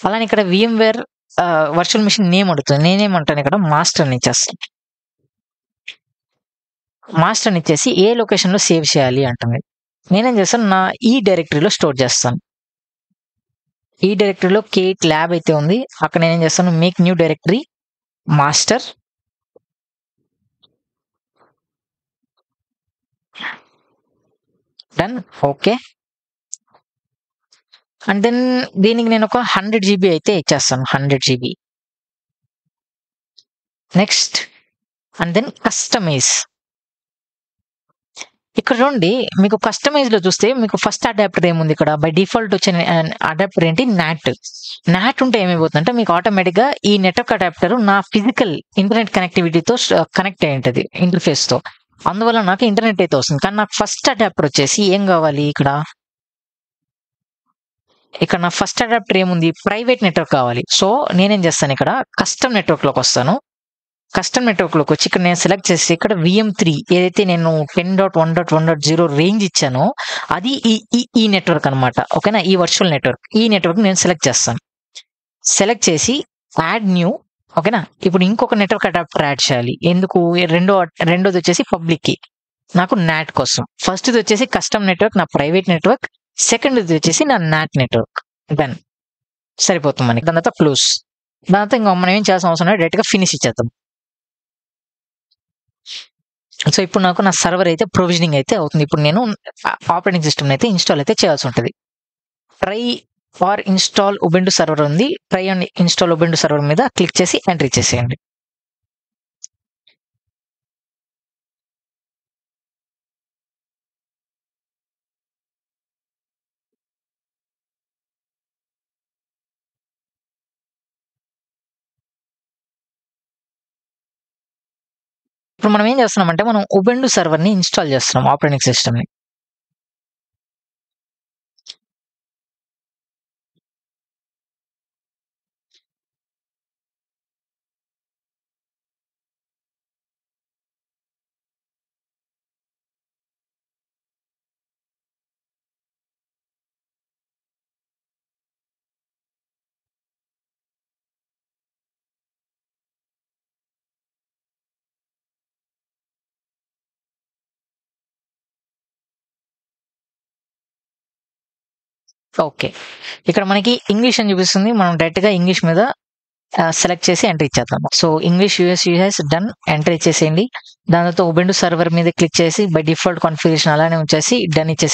అలానే ఇక్కడ VMware virtual machine name అడుగుతుంది. నేనేమంటాను ఇక్కడ మాస్టర్ అని ఇచ్చేస్తాను. మాస్టర్ అని ఇచ్చేసి ఏ లొకేషన్‌లో సేవ్ చేయాలి అంటుంది. నేనేం చేస్తాను, నా ఈ డైరెక్టరీలో స్టోర్ చేస్తాను. ఈ డైరెక్టరీలో K8 ల్యాబ్ అయితే ఉంది. అక్కడ నేనేం చేస్తాను, make new directory master done. Okay. And then దీనికి నేను ఒక 100 GB అయితే ఇచ్చేస్తాను. 100 GB. Next and then customize. ఇక్కడ చూడండి, మీకు కస్టమైజ్‌లో చూస్తే మీకు ఫస్ట్ అడాప్టర్ ఏముంది ఇక్కడ బై డిఫాల్ట్ వచ్చిన అడాప్టర్ ఏంటి, NAT. NAT ఉంటే ఏమైపోతుందంటే మీకు ఆటోమేటిక్‌గా ఈ నెట్వర్క్ అడాప్టర్ నా ఫిజికల్ ఇంటర్నెట్ కనెక్టివిటీతో కనెక్ట్ అయి ఉంటది ఇంటర్ఫేస్‌తో. అందువల్ల నాకు ఇంటర్నెట్ అయితే వస్తుంది. కానీ నాకు ఫస్ట్ అడాప్టర్ వచ్చేసి ఏం కావాలి ఇక్కడ నా ఫస్ట్ అడాప్టర్ ఏముంది, ప్రైవేట్ నెట్వర్క్ కావాలి. సో నేనేం చేస్తాను, ఇక్కడ కస్టమ్ నెట్వర్క్‌లోకి వస్తాను. కస్టమ్ నెట్వర్క్‌లోకి వచ్చి ఇక్కడ నేను సెలెక్ట్ చేసి ఇక్కడ VM3 ఏదైతే నేను 10.1.1.0 రేంజ్ ఇచ్చానో అది ఈ నెట్వర్క్ అన్నమాట. ఓకేనా, ఈ వర్చువల్ నెట్వర్క్. ఈ నెట్వర్క్ నేను సెలెక్ట్ చేస్తాను. సెలెక్ట్ చేసి యాడ్ న్యూ. ఓకేనా, ఇప్పుడు ఇంకొక నెట్వర్క్ అడాప్టర్ యాడ్ చేయాలి. ఎందుకు, రెండోది వచ్చేసి పబ్లిక్‌కి, నాకు NAT కోసం. ఫస్ట్‌ది వచ్చేసి కస్టమ్ నెట్వర్క్, నా ప్రైవేట్ నెట్వర్క్. సెకండ్‌ది వచ్చేసి నా NAT నెట్వర్క్. డన్, సరిపోతుంది మనకి. దాని తర్వాత క్లోజ్. దాని తర్వాత ఇంకా మనం ఏం చేయాల్సిన అవసరం లేదు, డైరెక్ట్‌గా ఫినిష్ ఇచ్చేద్దాం. సో ఇప్పుడు నాకు నా సర్వర్ అయితే ప్రొవిజనింగ్ అయితే అవుతుంది. ఇప్పుడు నేను ఆపరేటింగ్ సిస్టమ్ అయితే ఇన్స్టాల్ అయితే చేయాల్సి ఉంటుంది. Try or install Ubuntu server ఉంది. Try and install Ubuntu server మీద క్లిక్ చేసి ఎంటర్ ఇచ్చేసేయండి. ఇప్పుడు మనం ఏం చేస్తున్నామంటే మనం ఉబుంటు సర్వర్‌ని ఇన్స్టాల్ చేస్తున్నాం ఆపరేటింగ్ సిస్టమ్‌ని. ఓకే, ఇక్కడ మనకి ఇంగ్లీష్ అని చూపిస్తుంది. మనం డైరెక్ట్‌గా ఇంగ్లీష్ మీద సెలెక్ట్ చేసి ఎంటర్ ఇచ్చేద్దాం. So English US done, enter ఇచ్చేసేయండి. దాని తర్వాత ఉబుంటు సర్వర్ మీద క్లిక్ చేసి బై డిఫాల్ట్ కాన్ఫిగరేషన్ అలానే ఉంచేసి డన్ ఇచ్చేసి